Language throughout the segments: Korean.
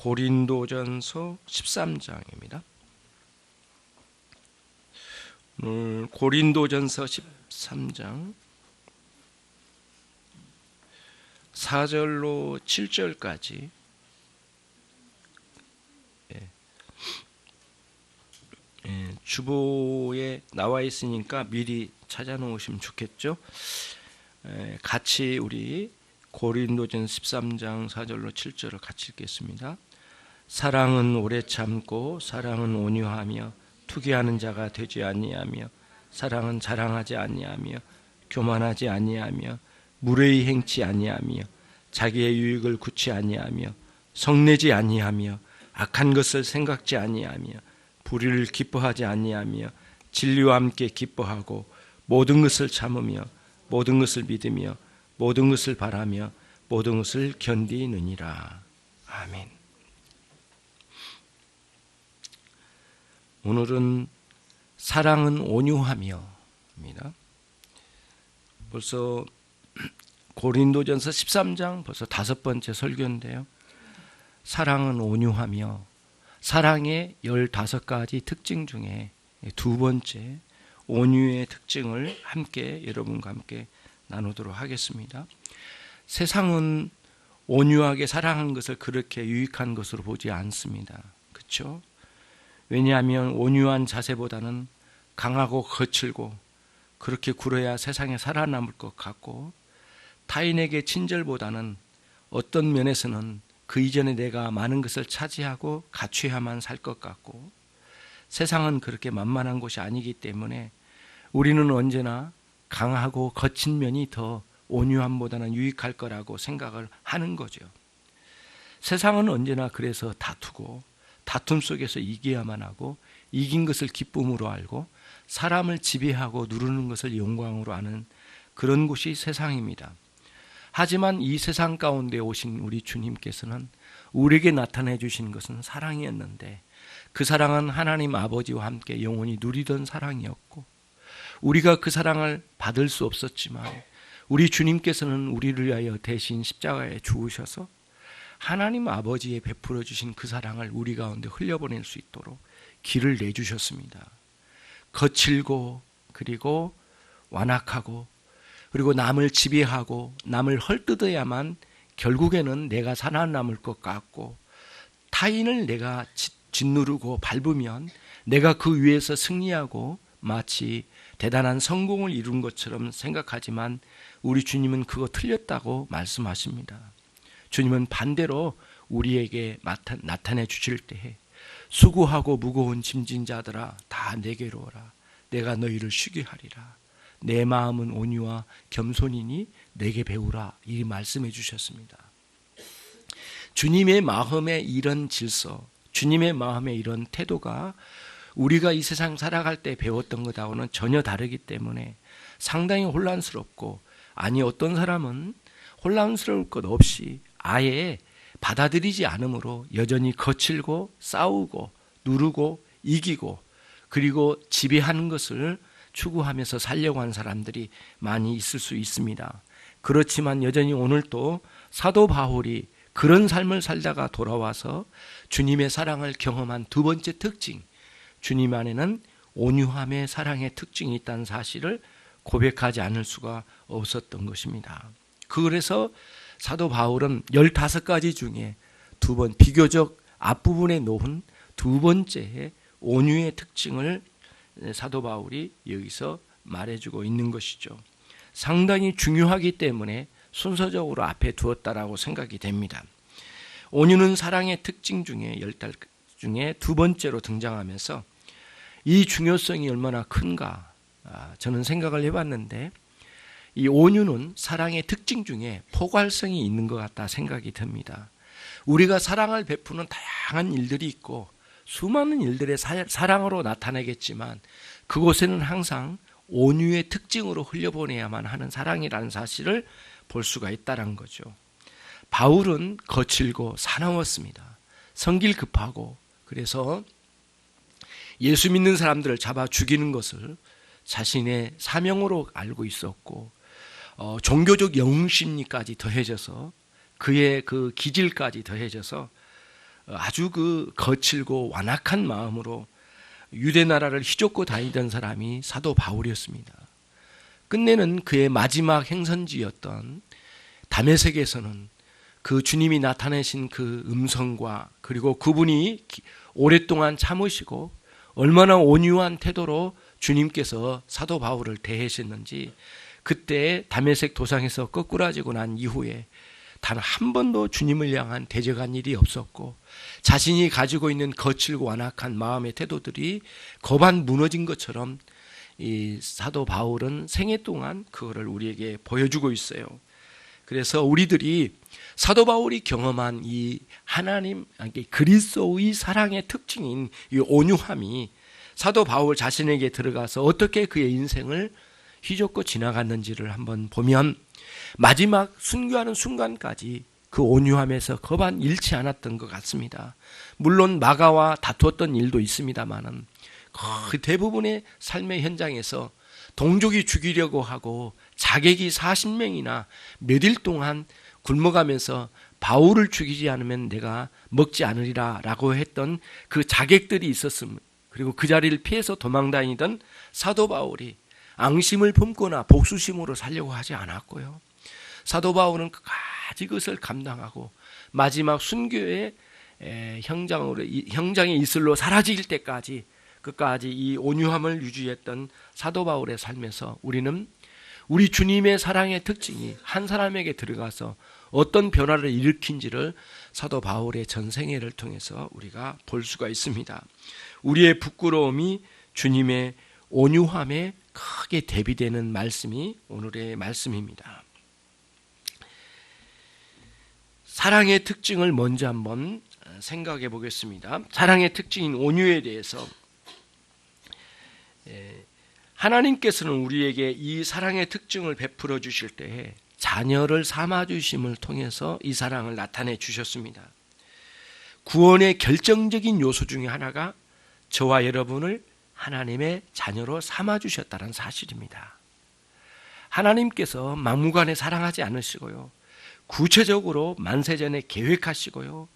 고린도전서 13장입니다. 오늘 고린도전서 13장 4절로 7절까지 주보에 나와 있으니까 미리 찾아놓으시면 좋겠죠. 같이 우리 고린도전 13장 4절로 7절을 같이 읽겠습니다. 사랑은 오래 참고 사랑은 온유하며 투기하는 자가 되지 아니하며 사랑은 자랑하지 아니하며 교만하지 아니하며 무례히 행치 아니하며 자기의 유익을 굳지 아니하며 성내지 아니하며 악한 것을 생각지 아니하며 불의를 기뻐하지 아니하며 진리와 함께 기뻐하고 모든 것을 참으며 모든 것을 믿으며 모든 것을 바라며 모든 것을 견디느니라. 아멘. 오늘은 사랑은 온유하며 입니다. 벌써 고린도전서 13장 벌써 5번째 설교인데요. 사랑은 온유하며 사랑의 15가지 특징 중에 2번째 온유의 특징을 함께 여러분과 함께 나누도록 하겠습니다. 세상은 온유하게 사랑하는 것을 그렇게 유익한 것으로 보지 않습니다. 그렇죠? 왜냐하면 온유한 자세보다는 강하고 거칠고 그렇게 굴어야 세상에 살아남을 것 같고 타인에게 친절보다는 어떤 면에서는 그 이전에 내가 많은 것을 차지하고 갖춰야만 살 것 같고 세상은 그렇게 만만한 곳이 아니기 때문에 우리는 언제나 강하고 거친 면이 더 온유함보다는 유익할 거라고 생각을 하는 거죠. 세상은 언제나 그래서 다투고 다툼 속에서 이겨야만 하고 이긴 것을 기쁨으로 알고 사람을 지배하고 누르는 것을 영광으로 아는 그런 곳이 세상입니다. 하지만 이 세상 가운데 오신 우리 주님께서는 우리에게 나타내 주신 것은 사랑이었는데 그 사랑은 하나님 아버지와 함께 영원히 누리던 사랑이었고 우리가 그 사랑을 받을 수 없었지만 우리 주님께서는 우리를 위하여 대신 십자가에 죽으셔서 하나님 아버지의 베풀어 주신 그 사랑을 우리 가운데 흘려보낼 수 있도록 길을 내주셨습니다. 거칠고 그리고 완악하고 그리고 남을 지배하고 남을 헐뜯어야만 결국에는 내가 살아남을 것 같고 타인을 내가 짓누르고 밟으면 내가 그 위에서 승리하고 마치 대단한 성공을 이룬 것처럼 생각하지만 우리 주님은 그거 틀렸다고 말씀하십니다. 주님은 반대로 우리에게 나타내 주실 때에 수고하고 무거운 짐진 자들아 다 내게로 오라. 내가 너희를 쉬게 하리라. 내 마음은 온유와 겸손이니 내게 배우라. 이 말씀해 주셨습니다. 주님의 마음의 이런 질서, 주님의 마음의 이런 태도가 우리가 이 세상 살아갈 때 배웠던 것하고는 전혀 다르기 때문에 상당히 혼란스럽고 아니 어떤 사람은 혼란스러울 것 없이 아예 받아들이지 않으므로 여전히 거칠고 싸우고 누르고 이기고 그리고 지배하는 것을 추구하면서 살려고 하는 사람들이 많이 있을 수 있습니다. 그렇지만 여전히 오늘도 사도 바울이 그런 삶을 살다가 돌아와서 주님의 사랑을 경험한 2번째 특징, 주님 안에는 온유함의 사랑의 특징이 있다는 사실을 고백하지 않을 수가 없었던 것입니다. 그래서 사도 바울은 15가지 중에 2번 비교적 앞부분에 놓은 2번째 온유의 특징을 사도 바울이 여기서 말해주고 있는 것이죠. 상당히 중요하기 때문에 순서적으로 앞에 두었다라고 생각이 됩니다. 온유는 사랑의 특징 중에 10가지 중에 2번째로 등장하면서 이 중요성이 얼마나 큰가 저는 생각을 해봤는데 이 온유는 사랑의 특징 중에 포괄성이 있는 것 같다 생각이 듭니다. 우리가 사랑을 베푸는 다양한 일들이 있고 수많은 일들의 사랑으로 나타내겠지만 그곳에는 항상 온유의 특징으로 흘려보내야만 하는 사랑이라는 사실을 볼 수가 있다는 거죠. 바울은 거칠고 사나웠습니다. 성질 급하고 그래서 예수 믿는 사람들을 잡아 죽이는 것을 자신의 사명으로 알고 있었고 종교적 영웅심리까지 더해져서 그의 그 기질까지 더해져서 아주 그 거칠고 완악한 마음으로 유대 나라를 휘젓고 다니던 사람이 사도 바울이었습니다. 끝내는 그의 마지막 행선지였던 다메섹에서는 그 주님이 나타내신 그 음성과 그리고 그분이 오랫동안 참으시고 얼마나 온유한 태도로 주님께서 사도 바울을 대하셨는지, 그때 다메섹 도상에서 거꾸라지고 난 이후에 단 한 번도 주님을 향한 대적한 일이 없었고, 자신이 가지고 있는 거칠고 완악한 마음의 태도들이 거반 무너진 것처럼 이 사도 바울은 생애 동안 그거를 우리에게 보여주고 있어요. 그래서 우리들이 사도 바울이 경험한 이 하나님, 그리스도의 사랑의 특징인 이 온유함이 사도 바울 자신에게 들어가서 어떻게 그의 인생을 휘젓고 지나갔는지를 한번 보면, 마지막 순교하는 순간까지 그 온유함에서 거반 잃지 않았던 것 같습니다. 물론 마가와 다투었던 일도 있습니다만은 그 대부분의 삶의 현장에서 동족이 죽이려고 하고 자객이 40명이나 몇 일 동안 굶어가면서 바울을 죽이지 않으면 내가 먹지 않으리라 라고 했던 그 자객들이 있었음, 그리고 그 자리를 피해서 도망다니던 사도 바울이 앙심을 품거나 복수심으로 살려고 하지 않았고요. 사도 바울은 끝까지 그것을 감당하고 마지막 순교의 형장의 이슬로 사라질 때까지 끝까지 이 온유함을 유지했던 사도 바울의 삶에서 우리는 우리 주님의 사랑의 특징이 한 사람에게 들어가서 어떤 변화를 일으킨지를 사도 바울의 전생애를 통해서 우리가 볼 수가 있습니다. 우리의 부끄러움이 주님의 온유함에 크게 대비되는 말씀이 오늘의 말씀입니다. 사랑의 특징을 먼저 한번 생각해 보겠습니다. 사랑의 특징인 온유에 대해서 하나님께서는 우리에게 이 사랑의 특징을 베풀어 주실 때에 자녀를 삼아 주심을 통해서 이 사랑을 나타내 주셨습니다. 구원의 결정적인 요소 중에 하나가 저와 여러분을 하나님의 자녀로 삼아 주셨다는 사실입니다. 하나님께서 막무가내 사랑하지 않으시고요, 구체적으로 만세전에 계획하시고요,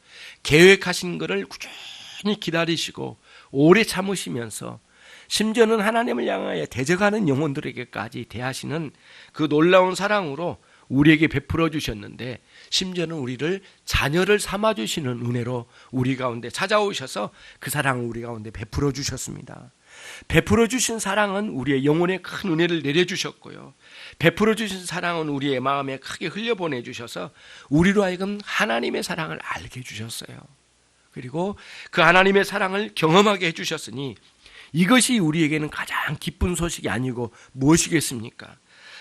계획하신 것을 꾸준히 기다리시고 오래 참으시면서 심지어는 하나님을 향하여 대적하는 영혼들에게까지 대하시는 그 놀라운 사랑으로 우리에게 베풀어 주셨는데, 심지어는 우리를 자녀를 삼아 주시는 은혜로 우리 가운데 찾아오셔서 그 사랑을 우리 가운데 베풀어 주셨습니다. 베풀어 주신 사랑은 우리의 영혼에 큰 은혜를 내려주셨고요, 베풀어 주신 사랑은 우리의 마음에 크게 흘려보내 주셔서 우리로 하여금 하나님의 사랑을 알게 해주셨어요. 그리고 그 하나님의 사랑을 경험하게 해주셨으니 이것이 우리에게는 가장 기쁜 소식이 아니고 무엇이겠습니까?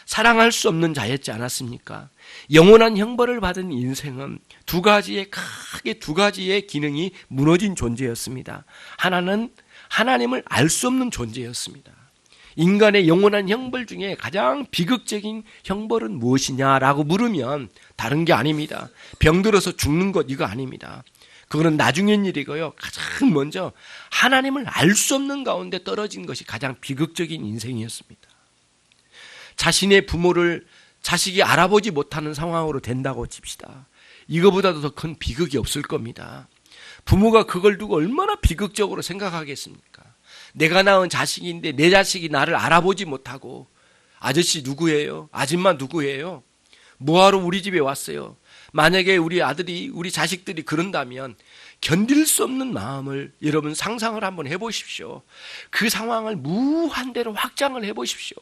사랑할 수 없는 자였지 않았습니까? 영원한 형벌을 받은 인생은 크게 두 가지의 기능이 무너진 존재였습니다. 하나는 하나님을 알 수 없는 존재였습니다. 인간의 영원한 형벌 중에 가장 비극적인 형벌은 무엇이냐라고 물으면 다른 게 아닙니다. 병들어서 죽는 것, 이거 아닙니다. 그거는 나중엔 일이고요, 가장 먼저 하나님을 알 수 없는 가운데 떨어진 것이 가장 비극적인 인생이었습니다. 자신의 부모를 자식이 알아보지 못하는 상황으로 된다고 칩시다. 이거보다도 더 큰 비극이 없을 겁니다. 부모가 그걸 두고 얼마나 비극적으로 생각하겠습니까? 내가 낳은 자식인데 내 자식이 나를 알아보지 못하고 아저씨 누구예요? 아줌마 누구예요? 뭐하러 우리 집에 왔어요? 만약에 우리 아들이, 우리 자식들이 그런다면 견딜 수 없는 마음을 여러분 상상을 한번 해보십시오. 그 상황을 무한대로 확장을 해보십시오.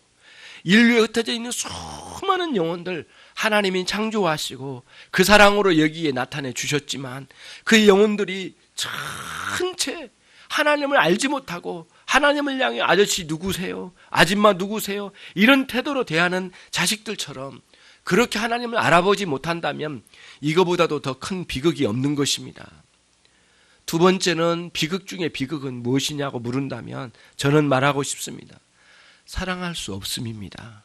인류에 흩어져 있는 수많은 영혼들 하나님이 창조하시고 그 사랑으로 여기에 나타내 주셨지만 그 영혼들이 전체 하나님을 알지 못하고 하나님을 향해 아저씨 누구세요? 아줌마 누구세요? 이런 태도로 대하는 자식들처럼 그렇게 하나님을 알아보지 못한다면 이거보다도 더 큰 비극이 없는 것입니다. 두 번째는 비극 중에 비극은 무엇이냐고 물은다면 저는 말하고 싶습니다. 사랑할 수 없음입니다.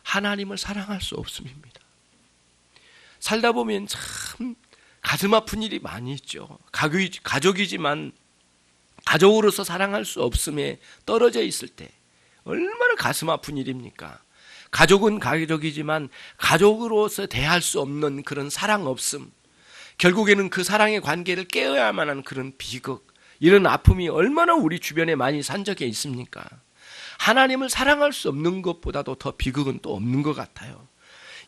하나님을 사랑할 수 없음입니다. 살다 보면 참 가슴 아픈 일이 많이 있죠. 가족이지만 가족으로서 사랑할 수 없음에 떨어져 있을 때 얼마나 가슴 아픈 일입니까? 가족은 가족이지만 가족으로서 대할 수 없는 그런 사랑 없음, 결국에는 그 사랑의 관계를 깨어야만 하는 그런 비극, 이런 아픔이 얼마나 우리 주변에 많이 산적해 있습니까? 하나님을 사랑할 수 없는 것보다도 더 비극은 또 없는 것 같아요.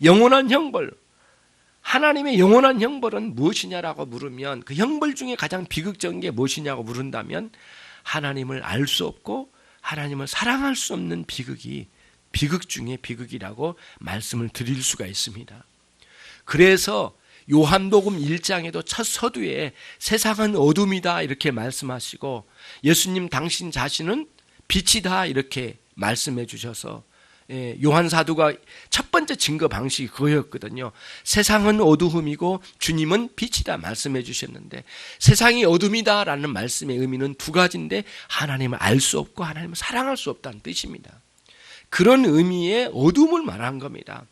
영원한 형벌, 하나님의 영원한 형벌은 무엇이냐라고 물으면, 그 형벌 중에 가장 비극적인 게 무엇이냐고 물은다면 하나님을 알 수 없고 하나님을 사랑할 수 없는 비극이 비극 중에 비극이라고 말씀을 드릴 수가 있습니다. 그래서 요한복음 1장에도 첫 서두에 세상은 어둠이다 이렇게 말씀하시고, 예수님 당신 자신은 빛이다 이렇게 말씀해 주셔서, 요한 사도가 첫 번째 증거 방식이 그거였거든요. 세상은 어두움이고 주님은 빛이다 말씀해 주셨는데, 세상이 어둠이다라는 말씀의 의미는 두 가지인데, 하나님을 알 수 없고 하나님을 사랑할 수 없다는 뜻입니다. 그런 의미의 어둠을 말한 겁니다.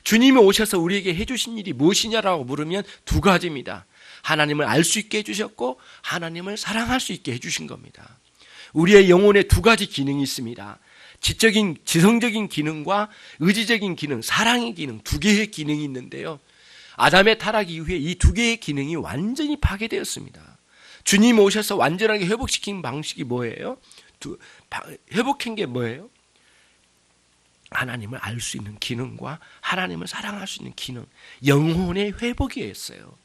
주님이 오셔서 우리에게 해주신 일이 무엇이냐라고 물으면 두 가지입니다. 하나님을 알 수 있게 해주셨고 하나님을 사랑할 수 있게 해주신 겁니다. 우리의 영혼에 두 가지 기능이 있습니다. 지성적인 기능과 의지적인 기능, 사랑의 기능, 두 개의 기능이 있는데요. 아담의 타락 이후에 이 두 개의 기능이 완전히 파괴되었습니다. 주님 오셔서 완전하게 회복시킨 방식이 뭐예요? 회복한 게 뭐예요? 하나님을 알 수 있는 기능과 하나님을 사랑할 수 있는 기능, 영혼의 회복이었어요.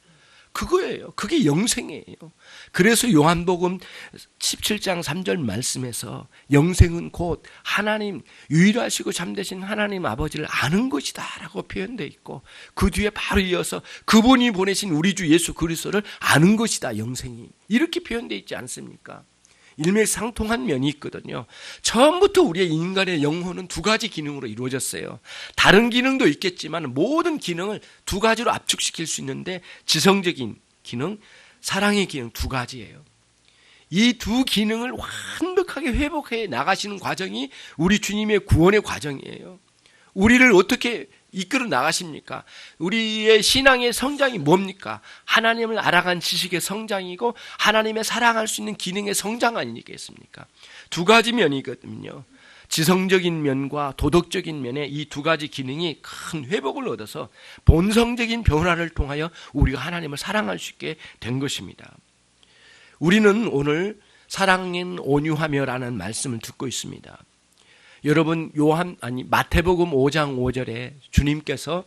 그거예요. 그게 영생이에요. 그래서 요한복음 17장 3절 말씀에서 영생은 곧 하나님, 유일하시고 참되신 하나님 아버지를 아는 것이다 라고 표현되어 있고, 그 뒤에 바로 이어서 그분이 보내신 우리 주 예수 그리스도를 아는 것이다, 영생이. 이렇게 표현되어 있지 않습니까? 일맥상통한 면이 있거든요. 처음부터 우리의 인간의 영혼은 두 가지 기능으로 이루어졌어요. 다른 기능도 있겠지만 모든 기능을 두 가지로 압축시킬 수 있는데, 지성적인 기능, 사랑의 기능 두 가지예요. 이 두 기능을 완벽하게 회복해 나가시는 과정이 우리 주님의 구원의 과정이에요. 우리를 어떻게 이끌어 나가십니까? 우리의 신앙의 성장이 뭡니까? 하나님을 알아간 지식의 성장이고 하나님의 사랑할 수 있는 기능의 성장 아니겠습니까? 두 가지 면이거든요. 지성적인 면과 도덕적인 면에 이 두 가지 기능이 큰 회복을 얻어서 본성적인 변화를 통하여 우리가 하나님을 사랑할 수 있게 된 것입니다. 우리는 오늘 사랑은 온유하며라는 말씀을 듣고 있습니다. 여러분, 마태복음 5장 5절에 주님께서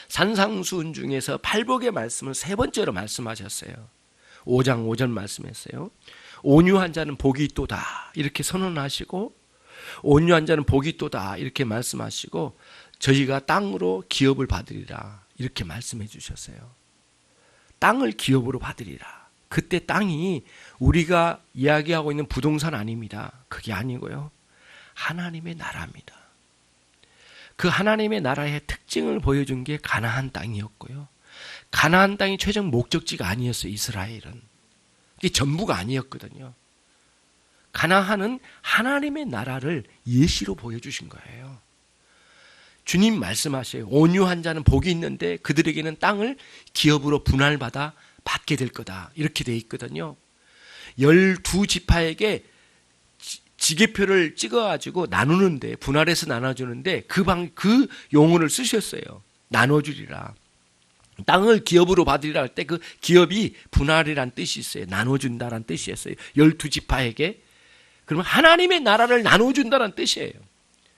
산상수훈 중에서 팔복의 말씀을 세 번째로 말씀하셨어요. 5장 5절 말씀했어요. 온유한 자는 복이 있도다 이렇게 선언하시고, 온유한 자는 복이 있도다 이렇게 말씀하시고, 저희가 땅으로 기업을 받으리라 이렇게 말씀해 주셨어요. 땅을 기업으로 받으리라. 그때 땅이 우리가 이야기하고 있는 부동산 아닙니다. 그게 아니고요, 하나님의 나라입니다. 그 하나님의 나라의 특징을 보여준 게 가나안 땅이었고요, 가나안 땅이 최종 목적지가 아니었어요. 이스라엘은 이게 전부가 아니었거든요. 가나안은 하나님의 나라를 예시로 보여주신 거예요. 주님 말씀하셔요. 온유한 자는 복이 있는데 그들에게는 땅을 기업으로 분할받아 받게 될 거다 이렇게 돼 있거든요. 12지파에게 지계표를 찍어가지고 나누는데, 분할해서 나눠주는데 그 용어를 쓰셨어요. 나눠주리라. 땅을 기업으로 받으리라 할 때 그 기업이 분할이란 뜻이 있어요. 나눠준다란 뜻이었어요. 12지파에게. 그러면 하나님의 나라를 나눠준다는 뜻이에요.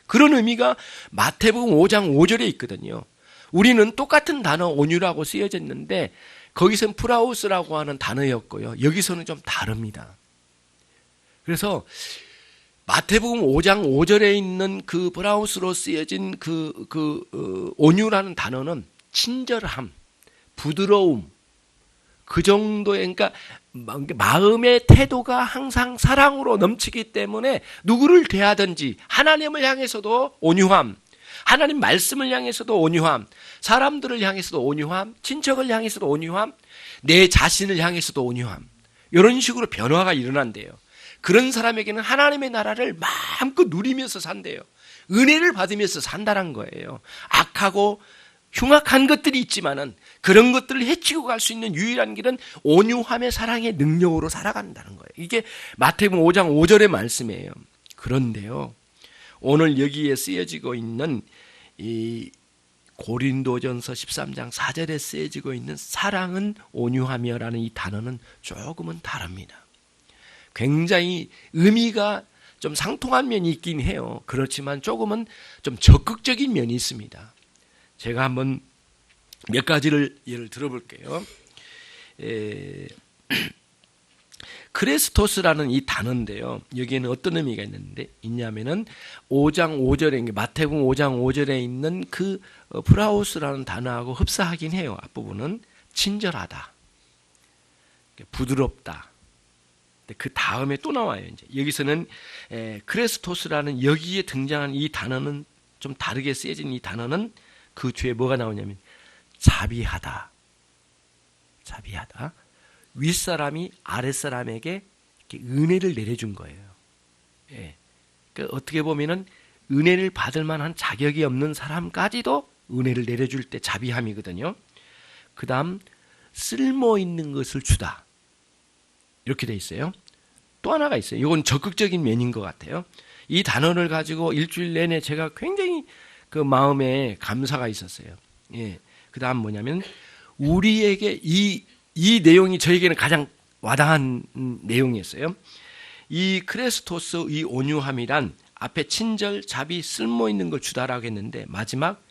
그런 의미가 마태복음 5장 5절에 있거든요. 우리는 똑같은 단어 온유라고 쓰여져 있는데 거기서는 프라우스라고 하는 단어였고요, 여기서는 좀 다릅니다. 그래서 마태복음 5장 5절에 있는 그 브라우스로 쓰여진 온유라는 단어는 친절함, 부드러움, 그 정도의, 그러니까 마음의 태도가 항상 사랑으로 넘치기 때문에 누구를 대하든지 하나님을 향해서도 온유함, 하나님 말씀을 향해서도 온유함, 사람들을 향해서도 온유함, 친척을 향해서도 온유함, 내 자신을 향해서도 온유함, 이런 식으로 변화가 일어난대요. 그런 사람에게는 하나님의 나라를 마음껏 누리면서 산대요. 은혜를 받으면서 산다는 거예요. 악하고 흉악한 것들이 있지만은 그런 것들을 해치고 갈 수 있는 유일한 길은 온유함의 사랑의 능력으로 살아간다는 거예요. 이게 마태복음 5장 5절의 말씀이에요. 그런데요, 오늘 여기에 쓰여지고 있는 이 고린도전서 13장 4절에 쓰여지고 있는 사랑은 온유하며라는 이 단어는 조금은 다릅니다. 굉장히 의미가 좀 상통한 면이 있긴 해요. 그렇지만 조금은 좀 적극적인 면이 있습니다. 제가 한번 몇 가지를 예를 들어볼게요. 크레스토스라는 이 단어인데요. 여기에는 어떤 의미가 있냐면은 5장 5절에 마태복음 5장 5절에 있는 그 프라우스라는 단어하고 흡사하긴 해요. 앞부분은 친절하다, 부드럽다. 그 다음에 또 나와요. 이제 여기서는 크레스토스라는 여기에 등장한 이 단어는 좀 다르게 쓰여진 이 단어는 그 뒤에 뭐가 나오냐면 자비하다. 자비하다. 윗사람이 아랫사람에게 은혜를 내려준 거예요. 예. 그러니까 어떻게 보면은 은혜를 받을 만한 자격이 없는 사람까지도 은혜를 내려줄 때 자비함이거든요. 그 다음 쓸모 있는 것을 주다. 이렇게 돼 있어요. 또 하나가 있어요. 이건 적극적인 면인 것 같아요. 이 단어를 가지고 일주일 내내 제가 굉장히 그 마음에 감사가 있었어요. 예. 그 다음 뭐냐면 우리에게 이 내용이 저에게는 가장 와닿은 내용이었어요. 이 크레스토스 이 온유함이란 앞에 친절, 자비, 쓸모 있는 걸 주다라고 했는데 마지막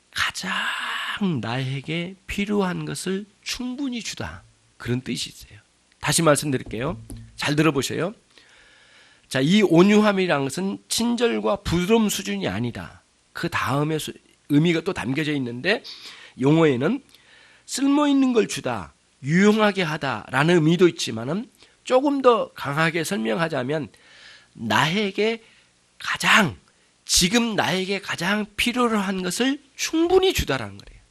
가장 나에게 필요한 것을 충분히 주다. 그런 뜻이 있어요. 다시 말씀드릴게요. 잘 들어보세요. 자, 이 온유함이란 것은 친절과 부드러움 수준이 아니다. 그 다음에 의미가 또 담겨져 있는데 용어에는 쓸모 있는 걸 주다, 유용하게 하다라는 의미도 있지만은 조금 더 강하게 설명하자면 지금 나에게 가장 필요로 한 것을 충분히 주다라는 거예요.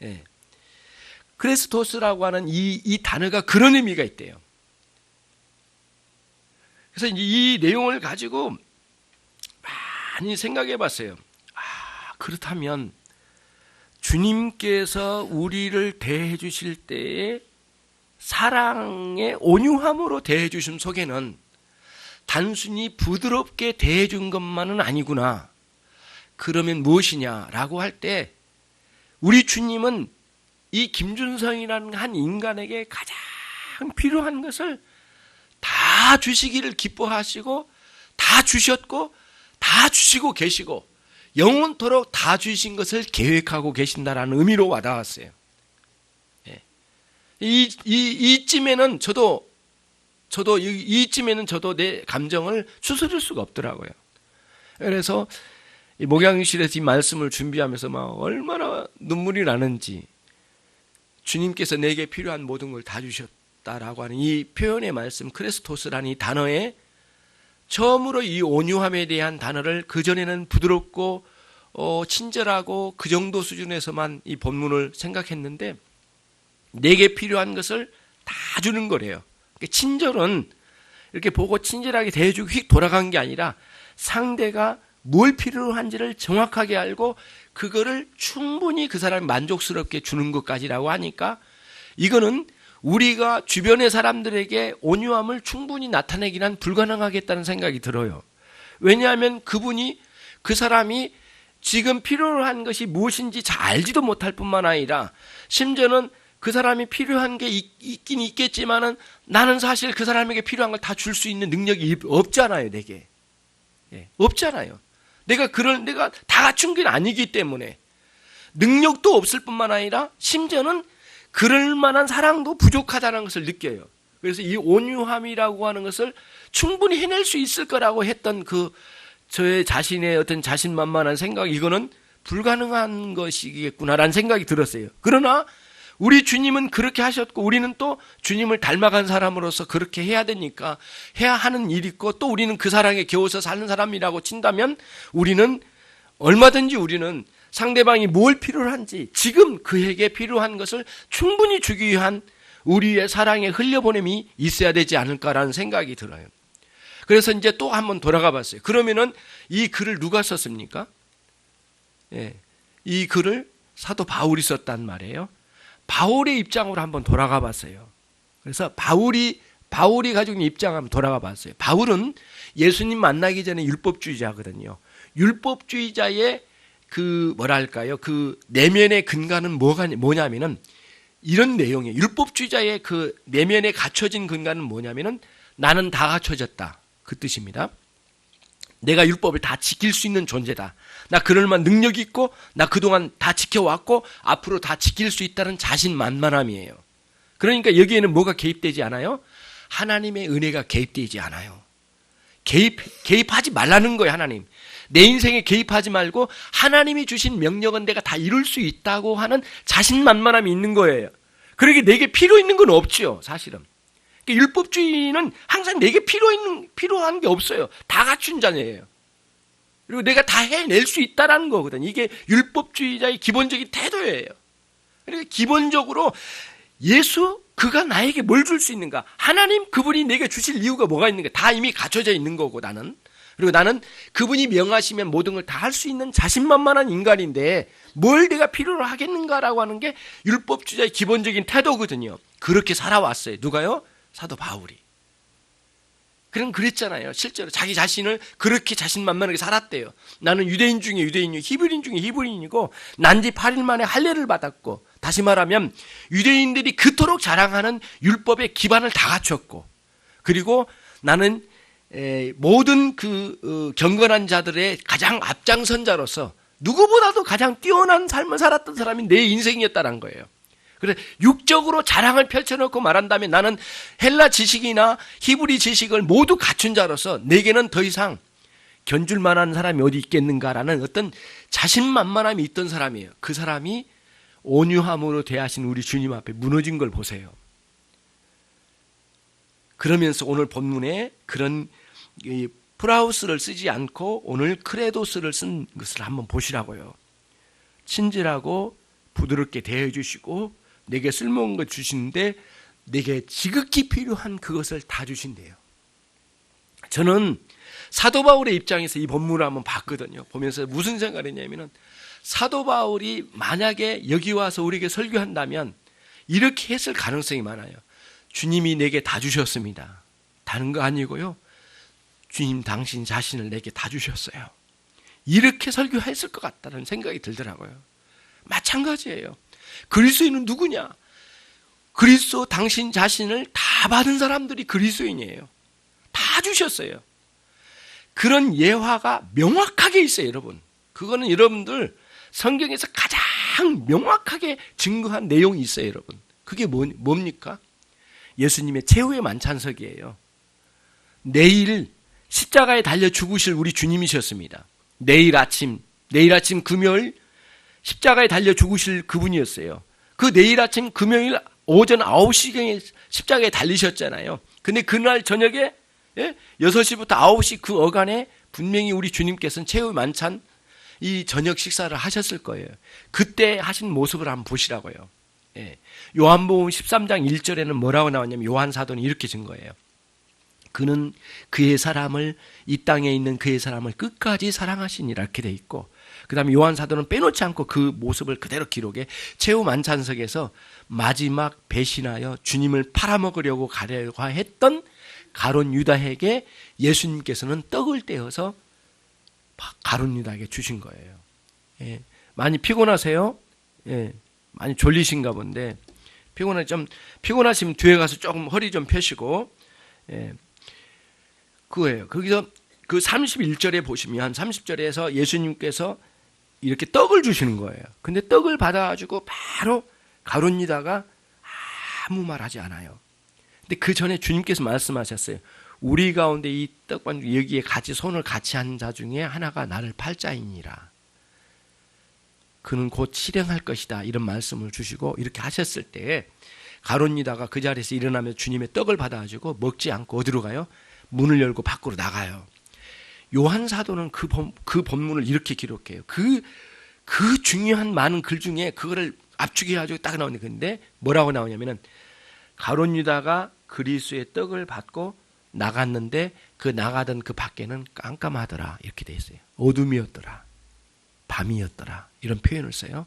예. 크레스토스라고 하는 이 단어가 그런 의미가 있대요. 그래서 이 내용을 가지고 많이 생각해 봤어요. 그렇다면 주님께서 우리를 대해 주실 때에 사랑의 온유함으로 대해 주심 속에는 단순히 부드럽게 대해 준 것만은 아니구나. 그러면 무엇이냐라고 할 때 우리 주님은 이 김준성이라는 한 인간에게 가장 필요한 것을 다 주시기를 기뻐하시고 다 주셨고 다 주시고 계시고 영원토록 다 주신 것을 계획하고 계신다라는 의미로 와닿았어요. 예. 이쯤에는 저도 내 감정을 추스릴 수가 없더라고요. 그래서 이 목양실에서 이 말씀을 준비하면서 막 얼마나 눈물이 나는지 주님께서 내게 필요한 모든 걸 다 주셨다라고 하는 이 표현의 말씀 크레스토스라는 이 단어에 처음으로 이 온유함에 대한 단어를 그전에는 부드럽고 친절하고 그 정도 수준에서만 이 본문을 생각했는데 내게 필요한 것을 다 주는 거래요. 그러니까 친절은 이렇게 보고 친절하게 대해주고 휙 돌아간 게 아니라 상대가 뭘 필요로 한지를 정확하게 알고 그거를 충분히 그 사람이 만족스럽게 주는 것까지라고 하니까 이거는 우리가 주변의 사람들에게 온유함을 충분히 나타내기는 불가능하겠다는 생각이 들어요. 왜냐하면 그 사람이 지금 필요로 한 것이 무엇인지 잘 알지도 못할 뿐만 아니라 심지어는 그 사람이 필요한 게 있긴 있겠지만은 나는 사실 그 사람에게 필요한 걸 다 줄 수 있는 능력이 없잖아요, 내게. 예, 없잖아요. 내가 다 갖춘 게 아니기 때문에 능력도 없을 뿐만 아니라 심지어는 그럴 만한 사랑도 부족하다는 것을 느껴요. 그래서 이 온유함이라고 하는 것을 충분히 해낼 수 있을 거라고 했던 저의 자신의 어떤 자신만만한 생각, 이거는 불가능한 것이겠구나라는 생각이 들었어요. 그러나 우리 주님은 그렇게 하셨고 우리는 또 주님을 닮아간 사람으로서 그렇게 해야 되니까 해야 하는 일이 있고 또 우리는 그 사랑에 겨워서 사는 사람이라고 친다면 우리는 얼마든지 우리는 상대방이 뭘 필요로 한지 지금 그에게 필요한 것을 충분히 주기 위한 우리의 사랑의 흘려보냄이 있어야 되지 않을까라는 생각이 들어요. 그래서 이제 또 한번 돌아가 봤어요. 그러면은 이 글을 누가 썼습니까? 예, 이 글을 사도 바울이 썼단 말이에요. 바울의 입장으로 한번 돌아가 봤어요. 그래서 바울이 가지고 있는 입장 한번 돌아가 봤어요. 바울은 예수님 만나기 전에 율법주의자거든요. 율법주의자의 그 뭐랄까요? 그 내면의 근간은 뭐냐면은 이런 내용이에요. 율법주의자의 그 내면에 갖춰진 근간은 뭐냐면은 나는 다 갖춰졌다. 그 뜻입니다. 내가 율법을 다 지킬 수 있는 존재다. 나 그럴만 능력이 있고 나 그동안 다 지켜왔고 앞으로 다 지킬 수 있다는 자신만만함이에요. 그러니까 여기에는 뭐가 개입되지 않아요? 하나님의 은혜가 개입되지 않아요. 개입하지 말라는 거예요. 하나님. 내 인생에 개입하지 말고 하나님이 주신 명령은 내가 다 이룰 수 있다고 하는 자신만만함이 있는 거예요. 그러게 내게 필요 있는 건 없죠. 사실은. 율법주의는 항상 내게 필요한 게 없어요. 다 갖춘 자녀예요. 그리고 내가 다 해낼 수 있다는 거거든요. 이게 율법주의자의 기본적인 태도예요. 그러니까 기본적으로 예수, 그가 나에게 뭘 줄 수 있는가? 하나님, 그분이 내게 주실 이유가 뭐가 있는가? 다 이미 갖춰져 있는 거고, 나는. 그리고 나는 그분이 명하시면 모든 걸 다 할 수 있는 자신만만한 인간인데 뭘 내가 필요로 하겠는가라고 하는 게 율법주의자의 기본적인 태도거든요. 그렇게 살아왔어요. 누가요? 사도 바울이. 그럼 그랬잖아요. 실제로 자기 자신을 그렇게 자신만만하게 살았대요. 나는 유대인 중에 유대인이고 히브리인 중에 히브리인이고 난지 8일 만에 할례를 받았고, 다시 말하면 유대인들이 그토록 자랑하는 율법의 기반을 다 갖췄고, 그리고 나는 모든 그 경건한 자들의 가장 앞장선자로서 누구보다도 가장 뛰어난 삶을 살았던 사람이 내 인생이었다는 거예요. 그래서 육적으로 자랑을 펼쳐놓고 말한다면 나는 헬라 지식이나 히브리 지식을 모두 갖춘 자로서 내게는 더 이상 견줄 만한 사람이 어디 있겠는가라는 어떤 자신만만함이 있던 사람이에요. 그 사람이 온유함으로 대하신 우리 주님 앞에 무너진 걸 보세요. 그러면서 오늘 본문에 그런 프라우스를 쓰지 않고 오늘 크레도스를 쓴 것을 한번 보시라고요. 친절하고 부드럽게 대해주시고 내게 쓸모없는 것 주시는데 내게 지극히 필요한 그것을 다 주신대요. 저는 사도 바울의 입장에서 이 본문을 한번 봤거든요. 보면서 무슨 생각을 했냐면은 사도 바울이 만약에 여기 와서 우리에게 설교한다면 이렇게 했을 가능성이 많아요. 주님이 내게 다 주셨습니다. 다른 거 아니고요. 주님 당신 자신을 내게 다 주셨어요. 이렇게 설교했을 것 같다는 생각이 들더라고요. 마찬가지예요. 그리스도인은 누구냐? 그리스도 당신 자신을 다 받은 사람들이 그리스도인이에요. 다 주셨어요. 그런 예화가 명확하게 있어요, 여러분. 그거는 여러분들 성경에서 가장 명확하게 증거한 내용이 있어요, 여러분. 그게 뭡니까? 예수님의 최후의 만찬석이에요. 내일 십자가에 달려 죽으실 우리 주님이셨습니다. 내일 아침 금요일 십자가에 달려 죽으실 그분이었어요. 그 내일 아침 금요일 오전 9시경에 십자가에 달리셨잖아요. 근데 그날 저녁에 6시부터 9시 그 어간에 분명히 우리 주님께서는 최후 만찬 이 저녁 식사를 하셨을 거예요. 그때 하신 모습을 한번 보시라고요. 요한복음 13장 1절에는 뭐라고 나왔냐면 요한 사도는 이렇게 증 거예요. 그는 그의 사람을 이 땅에 있는 그의 사람을 끝까지 사랑하시니라 이렇게 돼 있고, 그 다음에 요한 사도는 빼놓지 않고 그 모습을 그대로 기록해 최후 만찬석에서 마지막 배신하여 주님을 팔아먹으려고 가려고 했던 가룟 유다에게 예수님께서는 떡을 떼어서 가룟 유다에게 주신 거예요. 많이 피곤하세요? 많이 졸리신가 본데 피곤하시면 뒤에 가서 조금 허리 좀 펴시고, 그거예요. 거기서 그 31절에 보시면 30절에서 예수님께서 이렇게 떡을 주시는 거예요. 근데 떡을 받아가지고 바로 가룟 유다가 아무 말 하지 않아요. 근데 그 전에 주님께서 말씀하셨어요. 우리 가운데 이 떡반죽 여기에 같이 손을 같이 한 자 중에 하나가 나를 팔 자이니라. 그는 곧 실행할 것이다. 이런 말씀을 주시고 이렇게 하셨을 때 가룟 유다가 그 자리에서 일어나며 주님의 떡을 받아가지고 먹지 않고 어디로 가요? 문을 열고 밖으로 나가요. 요한 사도는 그 본문을 이렇게 기록해요. 그 중요한 많은 글 중에 그거를 압축해가지고 딱 나오는 건데 뭐라고 나오냐면은 가룟 유다가 그리스도의 떡을 받고 나갔는데 그 나가던 그 밖에는 깜깜하더라 이렇게 돼 있어요. 어둠이었더라, 밤이었더라 이런 표현을 써요.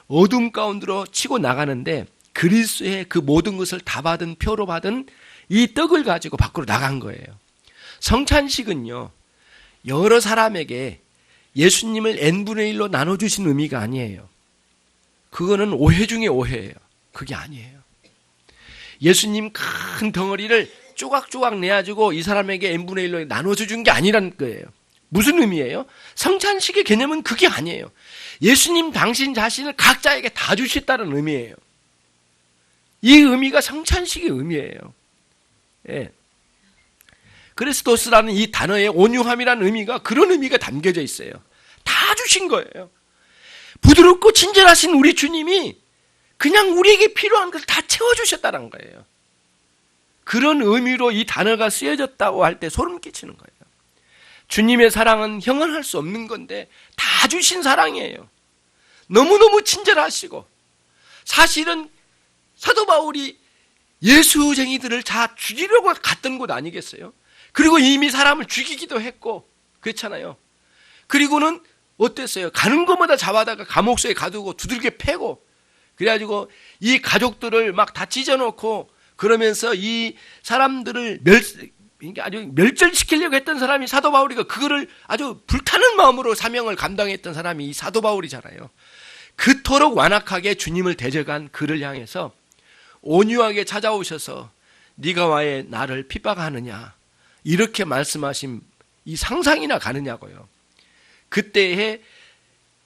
어둠 가운데로 치고 나가는데 그리스도의 그 모든 것을 다 받은 표로 받은 이 떡을 가지고 밖으로 나간 거예요. 성찬식은요 여러 사람에게 예수님을 n분의 1로 나눠주신 의미가 아니에요. 그거는 오해 중에 오해예요. 그게 아니에요. 예수님 큰 덩어리를 조각조각 내가지고 이 사람에게 n분의 1로 나눠준 게 아니라는 거예요. 무슨 의미예요? 성찬식의 개념은 그게 아니에요. 예수님 당신 자신을 각자에게 다 주셨다는 의미예요. 이 의미가 성찬식의 의미예요. 예. 그리스도스라는 이 단어의 온유함이라는 의미가 그런 의미가 담겨져 있어요. 다 주신 거예요. 부드럽고 친절하신 우리 주님이 그냥 우리에게 필요한 걸 다 채워주셨다는 거예요. 그런 의미로 이 단어가 쓰여졌다고 할 때 소름 끼치는 거예요. 주님의 사랑은 형언할 수 없는 건데 다 주신 사랑이에요. 너무너무 친절하시고, 사실은 사도 바울이 예수쟁이들을 다 죽이려고 갔던 곳 아니겠어요? 그리고 이미 사람을 죽이기도 했고 그렇잖아요. 그리고는 어땠어요? 가는 것마다 잡아다가 감옥소에 가두고 두들겨 패고, 그래가지고 이 가족들을 막 다 찢어놓고 그러면서 이 사람들을 아주 멸절시키려고 했던 사람이 사도 바울이고, 그거를 아주 불타는 마음으로 사명을 감당했던 사람이 이 사도 바울이잖아요. 그토록 완악하게 주님을 대적한 그를 향해서 온유하게 찾아오셔서 네가 왜 나를 핍박하느냐, 이렇게 말씀하신 이 상상이나 가느냐고요. 그때에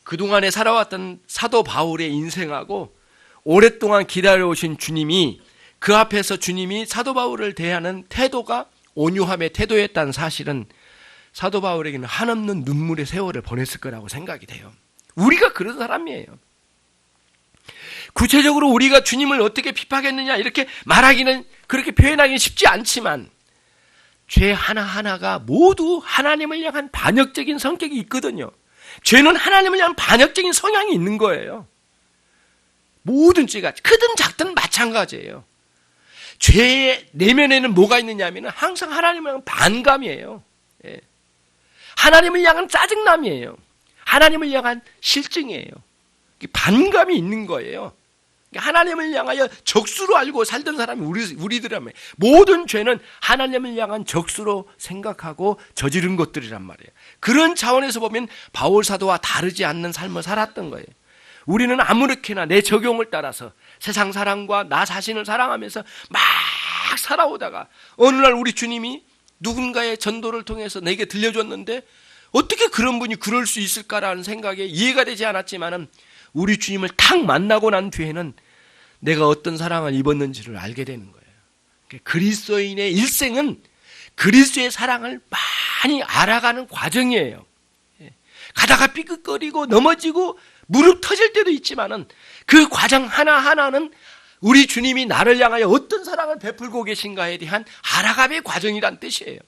그동안에 살아왔던 사도 바울의 인생하고 오랫동안 기다려오신 주님이, 그 앞에서 주님이 사도 바울을 대하는 태도가 온유함의 태도였다는 사실은 사도 바울에게는 한없는 눈물의 세월을 보냈을 거라고 생각이 돼요. 우리가 그런 사람이에요. 구체적으로 우리가 주님을 어떻게 핍박했느냐 이렇게 말하기는, 그렇게 표현하기는 쉽지 않지만 죄 하나하나가 모두 하나님을 향한 반역적인 성격이 있거든요. 죄는 하나님을 향한 반역적인 성향이 있는 거예요. 모든 죄가 크든 작든 마찬가지예요. 죄의 내면에는 뭐가 있느냐 하면 항상 하나님을 향한 반감이에요. 예. 하나님을 향한 짜증남이에요. 하나님을 향한 실증이에요. 반감이 있는 거예요. 하나님을 향하여 적수로 알고 살던 사람이 우리들이라면, 모든 죄는 하나님을 향한 적수로 생각하고 저지른 것들이란 말이에요. 그런 차원에서 보면 바울 사도와 다르지 않는 삶을 살았던 거예요. 우리는 아무렇게나 내 적용을 따라서 세상 사랑과 나 자신을 사랑하면서 막 살아오다가 어느 날 우리 주님이 누군가의 전도를 통해서 내게 들려줬는데 어떻게 그런 분이 그럴 수 있을까라는 생각에 이해가 되지 않았지만은, 우리 주님을 탁 만나고 난 뒤에는 내가 어떤 사랑을 입었는지를 알게 되는 거예요. 그리스도인의 일생은 그리스도의 사랑을 많이 알아가는 과정이에요. 가다가 삐끗거리고 넘어지고 무릎 터질 때도 있지만은 그 과정 하나하나는 우리 주님이 나를 향하여 어떤 사랑을 베풀고 계신가에 대한 알아감의 과정이란 뜻이에요.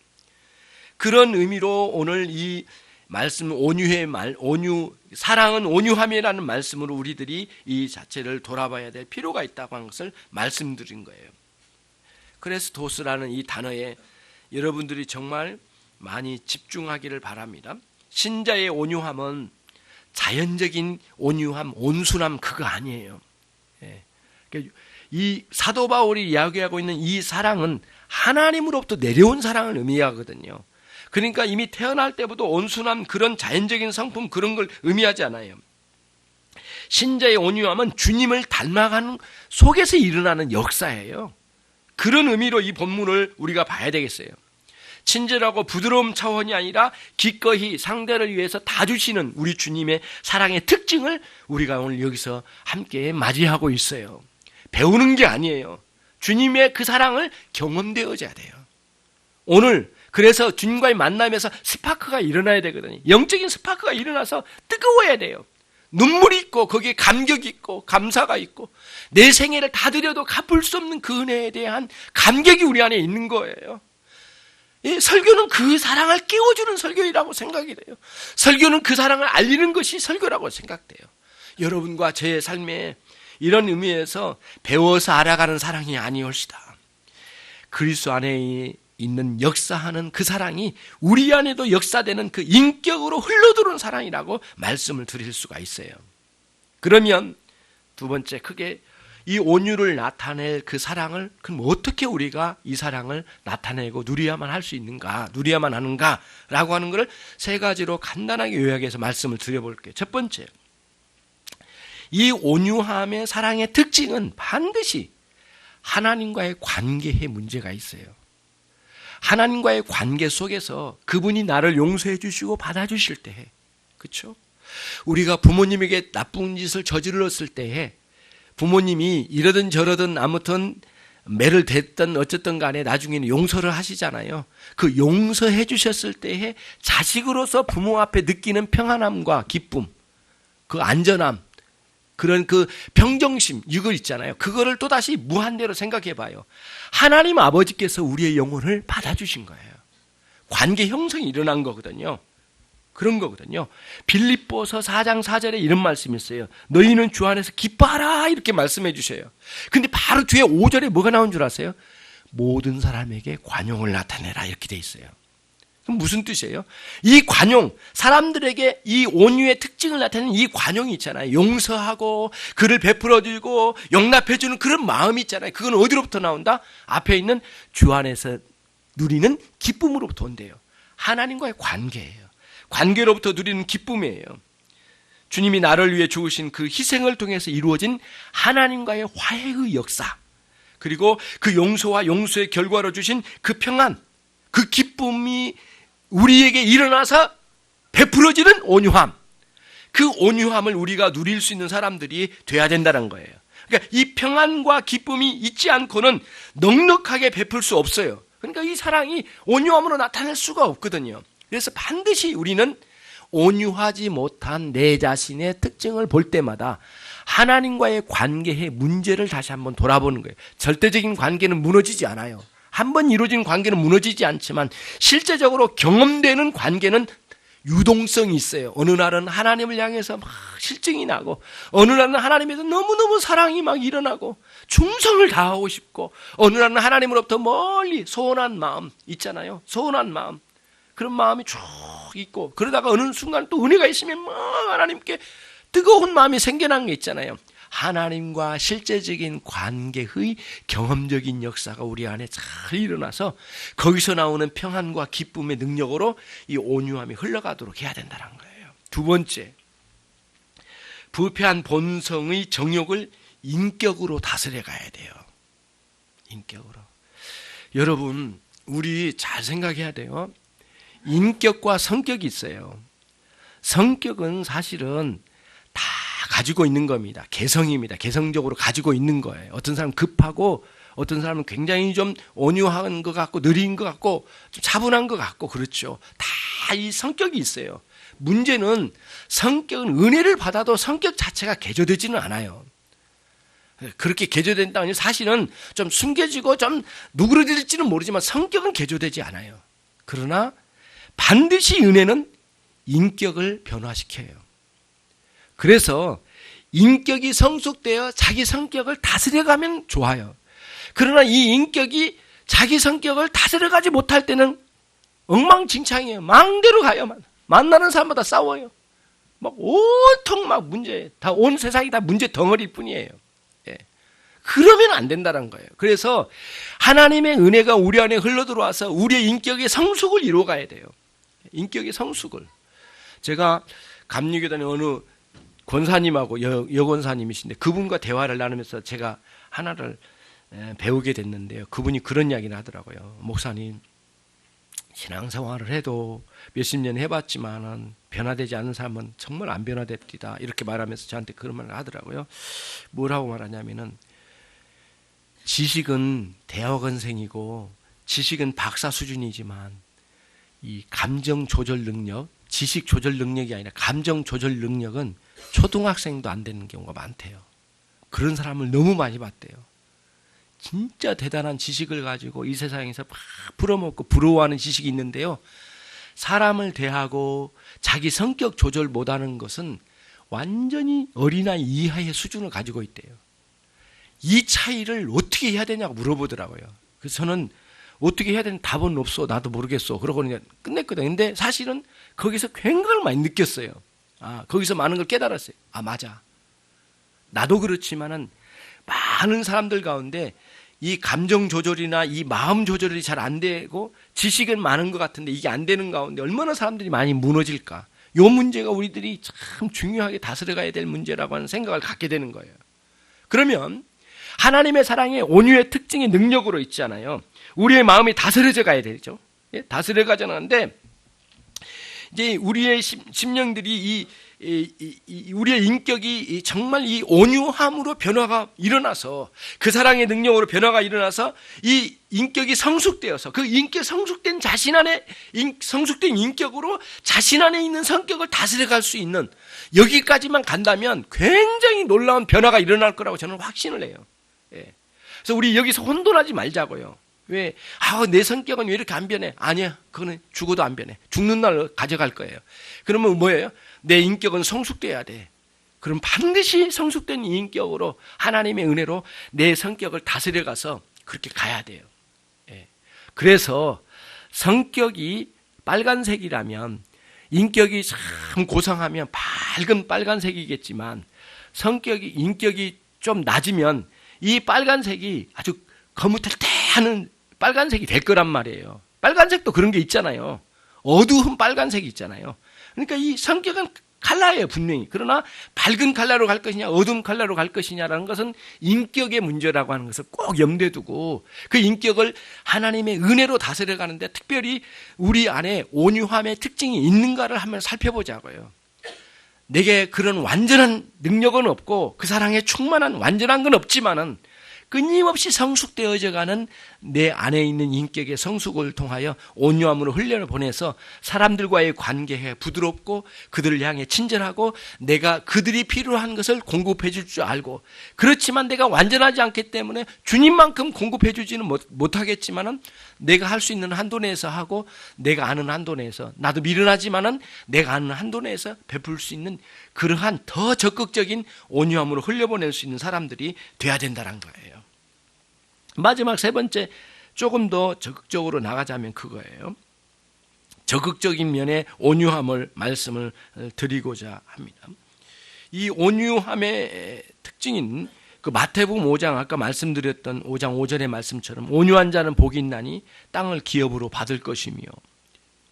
그런 의미로 오늘 이 말씀, 사랑은 온유함이라는 말씀으로 우리들이 이 자체를 돌아봐야 될 필요가 있다고 하는 것을 말씀드린 거예요. 그래서 도스라는 이 단어에 여러분들이 정말 많이 집중하기를 바랍니다. 신자의 온유함은 자연적인 온유함, 온순함 그거 아니에요. 이 사도 바울이 이야기하고 있는 이 사랑은 하나님으로부터 내려온 사랑을 의미하거든요. 그러니까 이미 태어날 때부터 온순함, 그런 자연적인 성품 그런 걸 의미하지 않아요. 신자의 온유함은 주님을 닮아가는 속에서 일어나는 역사예요. 그런 의미로 이 본문을 우리가 봐야 되겠어요. 친절하고 부드러움 차원이 아니라 기꺼이 상대를 위해서 다 주시는 우리 주님의 사랑의 특징을 우리가 오늘 여기서 함께 맞이하고 있어요. 배우는 게 아니에요. 주님의 그 사랑을 경험되어져야 돼요. 오늘 그래서 주님과의 만남에서 스파크가 일어나야 되거든요. 영적인 스파크가 일어나서 뜨거워야 돼요. 눈물이 있고 거기에 감격이 있고 감사가 있고 내 생애를 다 드려도 갚을 수 없는 그 은혜에 대한 감격이 우리 안에 있는 거예요. 이 설교는 그 사랑을 깨워주는 설교이라고 생각이 돼요. 설교는 그 사랑을 알리는 것이 설교라고 생각돼요. 여러분과 제 삶에 이런 의미에서 배워서 알아가는 사랑이 아니올시다. 그리스도 안에 있는 역사하는 그 사랑이 우리 안에도 역사되는 그 인격으로 흘러들어오는 사랑이라고 말씀을 드릴 수가 있어요. 그러면 두 번째 크게 이 온유를 나타낼 그 사랑을 그럼 어떻게 우리가 이 사랑을 나타내고 누려야만 할 수 있는가, 누려야만 하는가라고 하는 것을 세 가지로 간단하게 요약해서 말씀을 드려볼게요. 첫 번째, 이 온유함의 사랑의 특징은 반드시 하나님과의 관계에 문제가 있어요. 하나님과의 관계 속에서 그분이 나를 용서해 주시고 받아주실 때에, 그렇죠? 우리가 부모님에게 나쁜 짓을 저질렀을 때에 부모님이 이러든 저러든 아무튼 매를 댔든 어쨌든 간에 나중에는 용서를 하시잖아요. 그 용서해 주셨을 때에 자식으로서 부모 앞에 느끼는 평안함과 기쁨, 그 안전함, 그런 그 평정심, 이거 있잖아요. 그거를 또다시 무한대로 생각해 봐요. 하나님 아버지께서 우리의 영혼을 받아주신 거예요. 관계 형성이 일어난 거거든요. 그런 거거든요. 빌립보서 4장 4절에 이런 말씀이 있어요. 너희는 주 안에서 기뻐하라, 이렇게 말씀해 주셔요. 근데 바로 뒤에 5절에 뭐가 나온 줄 아세요? 모든 사람에게 관용을 나타내라, 이렇게 돼 있어요. 그럼 무슨 뜻이에요? 이 관용, 사람들에게 이 온유의 특징을 나타내는 이 관용이 있잖아요. 용서하고 그를 베풀어주고 용납해주는 그런 마음이 있잖아요. 그건 어디로부터 나온다? 앞에 있는 주 안에서 누리는 기쁨으로부터 온대요. 하나님과의 관계예요. 관계로부터 누리는 기쁨이에요. 주님이 나를 위해 죽으신 그 희생을 통해서 이루어진 하나님과의 화해의 역사, 그리고 그 용서와 용서의 결과로 주신 그 평안, 그 기쁨이 우리에게 일어나서 베풀어지는 온유함, 그 온유함을 우리가 누릴 수 있는 사람들이 돼야 된다는 거예요. 그러니까 이 평안과 기쁨이 있지 않고는 넉넉하게 베풀 수 없어요. 그러니까 이 사랑이 온유함으로 나타날 수가 없거든요. 그래서 반드시 우리는 온유하지 못한 내 자신의 특징을 볼 때마다 하나님과의 관계의 문제를 다시 한번 돌아보는 거예요. 절대적인 관계는 무너지지 않아요. 한번 이루어진 관계는 무너지지 않지만 실제적으로 경험되는 관계는 유동성이 있어요. 어느 날은 하나님을 향해서 막 실증이 나고, 어느 날은 하나님에서 너무너무 사랑이 막 일어나고 충성을 다하고 싶고, 어느 날은 하나님으로부터 멀리 소원한 마음 있잖아요. 소원한 마음, 그런 마음이 쭉 있고, 그러다가 어느 순간 또 은혜가 있으면 막 하나님께 뜨거운 마음이 생겨난 게 있잖아요. 하나님과 실제적인 관계의 경험적인 역사가 우리 안에 잘 일어나서 거기서 나오는 평안과 기쁨의 능력으로 이 온유함이 흘러가도록 해야 된다는 거예요. 두 번째, 부패한 본성의 정욕을 인격으로 다스려 가야 돼요. 인격으로. 여러분, 우리 잘 생각해야 돼요. 인격과 성격이 있어요. 성격은 사실은 다 가지고 있는 겁니다. 개성입니다. 개성적으로 가지고 있는 거예요. 어떤 사람은 급하고, 어떤 사람은 굉장히 좀 온유한 것 같고, 느린 것 같고, 좀 차분한 것 같고, 그렇죠. 다 이 성격이 있어요. 문제는 성격은 은혜를 받아도 성격 자체가 개조되지는 않아요. 그렇게 개조된다는 건 사실은 좀 숨겨지고 좀 누그러질지는 모르지만 성격은 개조되지 않아요. 그러나 반드시 은혜는 인격을 변화시켜요. 그래서 인격이 성숙되어 자기 성격을 다스려가면 좋아요. 그러나 이 인격이 자기 성격을 다스려가지 못할 때는 엉망진창이에요. 망대로 가요. 만나는 사람마다 싸워요. 막 온통 막 문제, 다 온 세상이 다 문제 덩어리일 뿐이에요. 예. 그러면 안 된다는 거예요. 그래서 하나님의 은혜가 우리 안에 흘러들어와서 우리의 인격의 성숙을 이루어가야 돼요. 인격의 성숙을. 제가 감리교단의 어느 권사님하고 여권사님이신데 그분과 대화를 나누면서 제가 하나를 배우게 됐는데요. 그분이 그런 이야기를 하더라고요. 목사님, 신앙생활을 해도 몇십 년 해봤지만은 변화되지 않는 사람은 정말 안 변화됩니다. 이렇게 말하면서 저한테 그런 말을 하더라고요. 뭐라고 말하냐면은 지식은 대학원생이고 지식은 박사 수준이지만 이 감정 조절 능력, 지식 조절 능력이 아니라 감정 조절 능력은 초등학생도 안 되는 경우가 많대요. 그런 사람을 너무 많이 봤대요. 진짜 대단한 지식을 가지고 이 세상에서 막 부러먹고 부러워하는 지식이 있는데요. 사람을 대하고 자기 성격 조절 못하는 것은 완전히 어린아이 이하의 수준을 가지고 있대요. 이 차이를 어떻게 해야 되냐고 물어보더라고요. 그래서 저는 어떻게 해야 되는 답은 없어. 나도 모르겠어. 그러고 그냥 끝냈거든요. 근데 사실은 거기서 굉장히 많이 느꼈어요. 거기서 많은 걸 깨달았어요. 맞아. 나도 그렇지만은 많은 사람들 가운데 이 감정 조절이나 이 마음 조절이 잘 안 되고 지식은 많은 것 같은데 이게 안 되는 가운데 얼마나 사람들이 많이 무너질까. 이 문제가 우리들이 참 중요하게 다스려가야 될 문제라고 하는 생각을 갖게 되는 거예요. 그러면 하나님의 사랑의 온유의 특징이 능력으로 있잖아요. 우리의 마음이 다스려져 가야 되죠. 예? 다스려 가자는데 이제 우리의 심령들이 우리의 인격이 정말 이 온유함으로 변화가 일어나서 그 사랑의 능력으로 변화가 일어나서 이 인격이 성숙되어서 그 인격 성숙된 자신 안에 성숙된 인격으로 자신 안에 있는 성격을 다스려갈 수 있는 여기까지만 간다면 굉장히 놀라운 변화가 일어날 거라고 저는 확신을 해요. 예. 그래서 우리 여기서 혼돈하지 말자고요. 왜? 내 성격은 왜 이렇게 안 변해? 아니야. 그거는 죽어도 안 변해. 죽는 날 가져갈 거예요. 그러면 뭐예요? 내 인격은 성숙돼야 돼. 그럼 반드시 성숙된 인격으로 하나님의 은혜로 내 성격을 다스려가서 그렇게 가야 돼요. 예. 그래서 성격이 빨간색이라면 인격이 참 고상하면 밝은 빨간색이겠지만 인격이 좀 낮으면 이 빨간색이 아주 거무탈퇴하는 빨간색이 될 거란 말이에요. 빨간색도 그런 게 있잖아요. 어두운 빨간색이 있잖아요. 그러니까 이 성격은 칼라예요, 분명히. 그러나 밝은 칼라로 갈 것이냐, 어두운 칼라로 갈 것이냐라는 것은 인격의 문제라고 하는 것을 꼭 염두에 두고 그 인격을 하나님의 은혜로 다스려 가는데 특별히 우리 안에 온유함의 특징이 있는가를 한번 살펴보자고요. 내게 그런 완전한 능력은 없고 그 사랑에 충만한 완전한 건 없지만은 끊임없이 성숙되어져 가는 내 안에 있는 인격의 성숙을 통하여 온유함으로 훈련을 보내서 사람들과의 관계에 부드럽고 그들을 향해 친절하고 내가 그들이 필요한 것을 공급해 줄 줄 알고 그렇지만 내가 완전하지 않기 때문에 주님만큼 공급해 주지는 못하겠지만은 내가 할 수 있는 한도 내에서 하고 내가 아는 한도 내에서 나도 미련하지만은 내가 아는 한도 내에서 베풀 수 있는 그러한 더 적극적인 온유함으로 흘려보낼 수 있는 사람들이 돼야 된다는 거예요. 마지막 세 번째, 조금 더 적극적으로 나가자면 그거예요. 적극적인 면의 온유함을 말씀을 드리고자 합니다. 이 온유함의 특징인 그 마태복음 5장 아까 말씀드렸던 5장 5절의 말씀처럼 온유한 자는 복이 있나니 땅을 기업으로 받을 것이며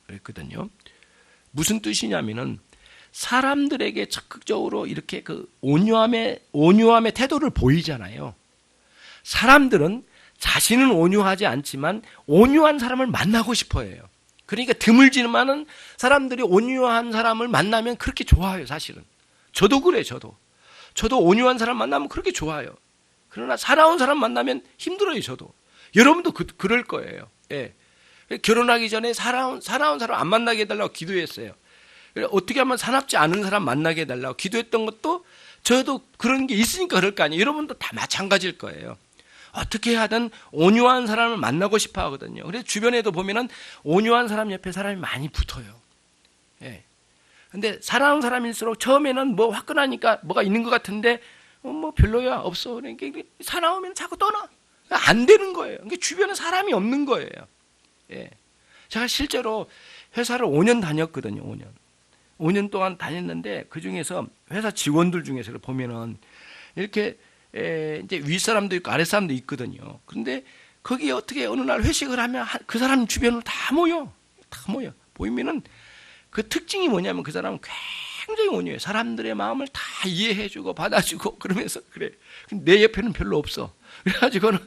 그랬거든요. 무슨 뜻이냐면은 사람들에게 적극적으로 이렇게 그 온유함의 태도를 보이잖아요. 사람들은 자신은 온유하지 않지만 온유한 사람을 만나고 싶어 해요. 그러니까 드물지만은 사람들이 온유한 사람을 만나면 그렇게 좋아요, 사실은. 저도 그래요, 저도 온유한 사람 만나면 그렇게 좋아요. 그러나 사나운 사람 만나면 힘들어요, 저도. 여러분도 그럴 거예요. 예. 결혼하기 전에 사나운 사람 안 만나게 해달라고 기도했어요. 어떻게 하면 사납지 않은 사람 만나게 해달라고 기도했던 것도 저도 그런 게 있으니까 그럴 거 아니에요. 여러분도 다 마찬가지일 거예요. 어떻게 하든 온유한 사람을 만나고 싶어 하거든요. 그래서 주변에도 보면은 온유한 사람 옆에 사람이 많이 붙어요. 예. 근데 사나운 사람일수록 처음에는 뭐 화끈하니까 뭐가 있는 것 같은데 뭐 별로야, 없어. 그러니까 사나우면 자꾸 떠나. 안 되는 거예요. 그러니까 주변에 사람이 없는 거예요. 예. 제가 실제로 회사를 5년 다녔거든요. 5년 동안 다녔는데 그 중에서 회사 직원들 중에서 보면은 이렇게 이제 윗사람도 있고 아랫사람도 있거든요. 그런데 거기 어떻게 어느 날 회식을 하면 그 사람 주변으로 다 모여. 보이면은 그 특징이 뭐냐면 그 사람은 굉장히 온유해요. 사람들의 마음을 다 이해해주고 받아주고 그러면서 그래. 내 옆에는 별로 없어. 그래가지고는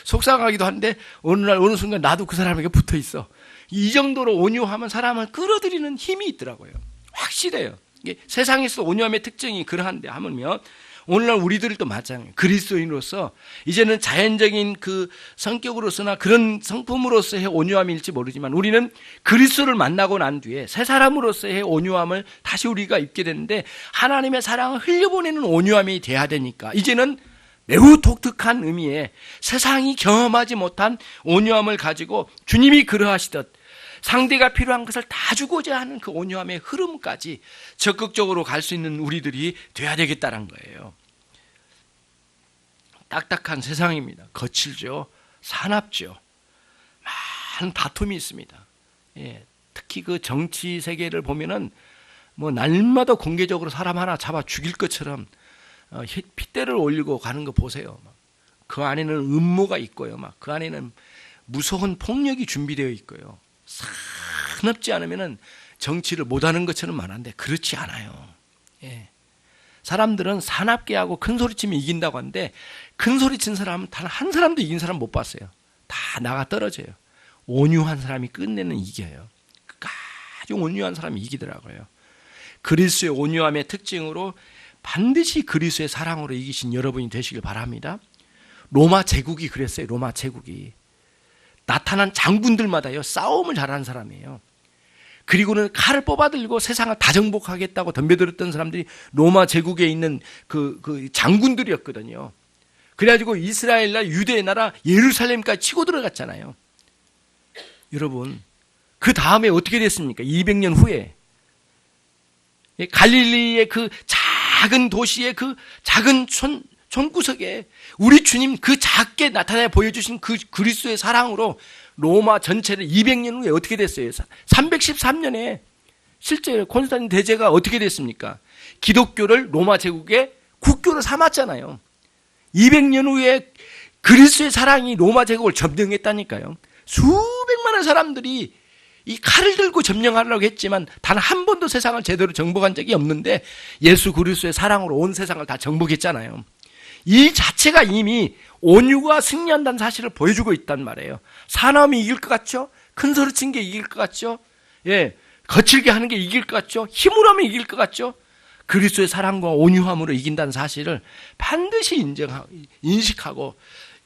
속상하기도 한데 어느 날 어느 순간 나도 그 사람에게 붙어 있어. 이 정도로 온유하면 사람을 끌어들이는 힘이 있더라고요. 확실해요. 이게 세상에서 온유함의 특징이 그러한데 하물며 오늘날 우리들도 마찬가지예요. 그리스도인으로서 이제는 자연적인 그 성격으로서나 그런 성품으로서의 온유함일지 모르지만 우리는 그리스도를 만나고 난 뒤에 새 사람으로서의 온유함을 다시 우리가 입게 되는데 하나님의 사랑을 흘려보내는 온유함이 돼야 되니까 이제는 매우 독특한 의미의 세상이 경험하지 못한 온유함을 가지고 주님이 그러하시듯 상대가 필요한 것을 다 주고자 하는 그 온유함의 흐름까지 적극적으로 갈 수 있는 우리들이 돼야 되겠다는 거예요. 딱딱한 세상입니다. 거칠죠. 사납죠. 많은 다툼이 있습니다. 예, 특히 그 정치 세계를 보면은 뭐 날마다 공개적으로 사람 하나 잡아 죽일 것처럼 핏대를 올리고 가는 거 보세요. 그 안에는 음모가 있고요. 막 그 안에는 무서운 폭력이 준비되어 있고요. 사납지 않으면은 정치를 못하는 것처럼 말하는데 그렇지 않아요. 예. 사람들은 사납게 하고 큰 소리 치면 이긴다고 하는데 큰 소리 친 사람은 단 한 사람도 이긴 사람 못 봤어요. 다 나가 떨어져요. 온유한 사람이 끝내는 이겨요. 아주 온유한 사람이 이기더라고요. 그리스도의 온유함의 특징으로 반드시 그리스도의 사랑으로 이기신 여러분이 되시길 바랍니다. 로마 제국이 그랬어요. 로마 제국이 나타난 장군들마다요 싸움을 잘하는 사람이에요. 그리고는 칼을 뽑아들고 세상을 다 정복하겠다고 덤벼들었던 사람들이 로마 제국에 있는 그 장군들이었거든요. 그래가지고 이스라엘 나라, 유대의 나라, 예루살렘까지 치고 들어갔잖아요. 여러분, 그 다음에 어떻게 됐습니까? 200년 후에 갈릴리의 그 작은 도시의 그 작은 촌구석에 우리 주님 그 작게 나타내 보여주신 그 그리스도의 사랑으로 로마 전체를 200년 후에 어떻게 됐어요? 313년에 실제 콘스탄틴 대제가 어떻게 됐습니까? 기독교를 로마 제국의 국교로 삼았잖아요. 200년 후에 그리스도의 사랑이 로마 제국을 점령했다니까요. 수백만의 사람들이 이 칼을 들고 점령하려고 했지만 단 한 번도 세상을 제대로 정복한 적이 없는데 예수 그리스도의 사랑으로 온 세상을 다 정복했잖아요. 이 자체가 이미 온유가 승리한다는 사실을 보여주고 있단 말이에요. 사나움이 이길 것 같죠? 큰 소리 친 게 이길 것 같죠? 예, 거칠게 하는 게 이길 것 같죠? 힘으로 하면 이길 것 같죠? 그리스도의 사랑과 온유함으로 이긴다는 사실을 반드시 인식하고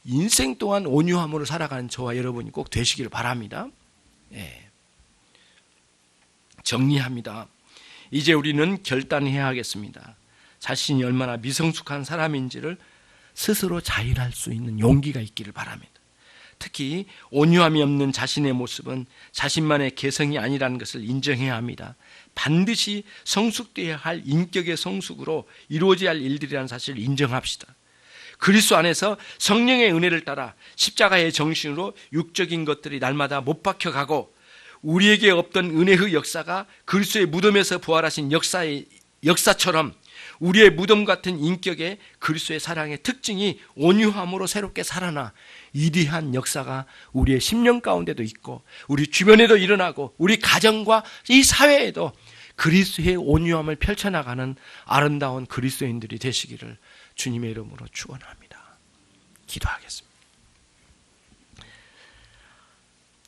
인생 동안 온유함으로 살아가는 저와 여러분이 꼭 되시기를 바랍니다. 예. 정리합니다. 이제 우리는 결단해야 하겠습니다. 자신이 얼마나 미성숙한 사람인지를 스스로 자인할 수 있는 용기가 있기를 바랍니다. 특히 온유함이 없는 자신의 모습은 자신만의 개성이 아니라는 것을 인정해야 합니다. 반드시 성숙되어야 할 인격의 성숙으로 이루어져야 할 일들이라는 사실을 인정합시다. 그리스도 안에서 성령의 은혜를 따라 십자가의 정신으로 육적인 것들이 날마다 못 박혀가고 우리에게 없던 은혜의 역사가 그리스도의 무덤에서 부활하신 역사처럼 우리의 무덤 같은 인격의 그리스도의 사랑의 특징이 온유함으로 새롭게 살아나 위대한 역사가 우리의 심령 가운데도 있고 우리 주변에도 일어나고 우리 가정과 이 사회에도 그리스도의 온유함을 펼쳐나가는 아름다운 그리스도인들이 되시기를 주님의 이름으로 축원합니다. 기도하겠습니다.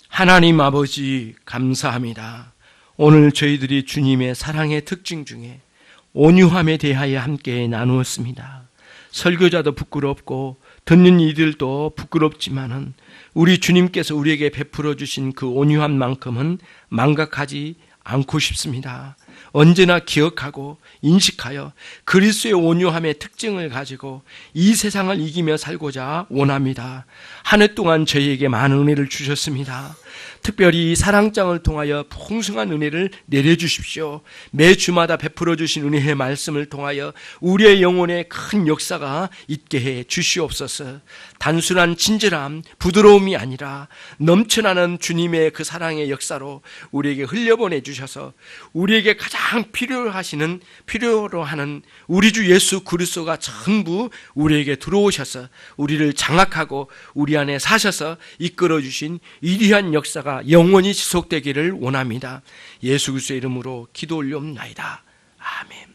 하나님 아버지 감사합니다. 오늘 저희들이 주님의 사랑의 특징 중에 온유함에 대하여 함께 나누었습니다. 설교자도 부끄럽고 듣는 이들도 부끄럽지만은 우리 주님께서 우리에게 베풀어 주신 그 온유함만큼은 망각하지 않고 싶습니다. 언제나 기억하고 인식하여 그리스도의 온유함의 특징을 가지고 이 세상을 이기며 살고자 원합니다. 한 해 동안 저희에게 많은 은혜를 주셨습니다. 특별히 이 사랑장을 통하여 풍성한 은혜를 내려주십시오. 매주마다 베풀어 주신 은혜의 말씀을 통하여 우리의 영혼에 큰 역사가 있게 해 주시옵소서. 단순한 친절함, 부드러움이 아니라 넘쳐나는 주님의 그 사랑의 역사로 우리에게 흘려보내 주셔서 우리에게 가장 필요로 하는 우리 주 예수 그리스도가 전부 우리에게 들어오셔서 우리를 장악하고 우리 안에 사셔서 이끌어 주신 위대한 역사가 영원히 지속되기를 원합니다. 예수 그리스도의 이름으로 기도 올려옵나이다. 아멘.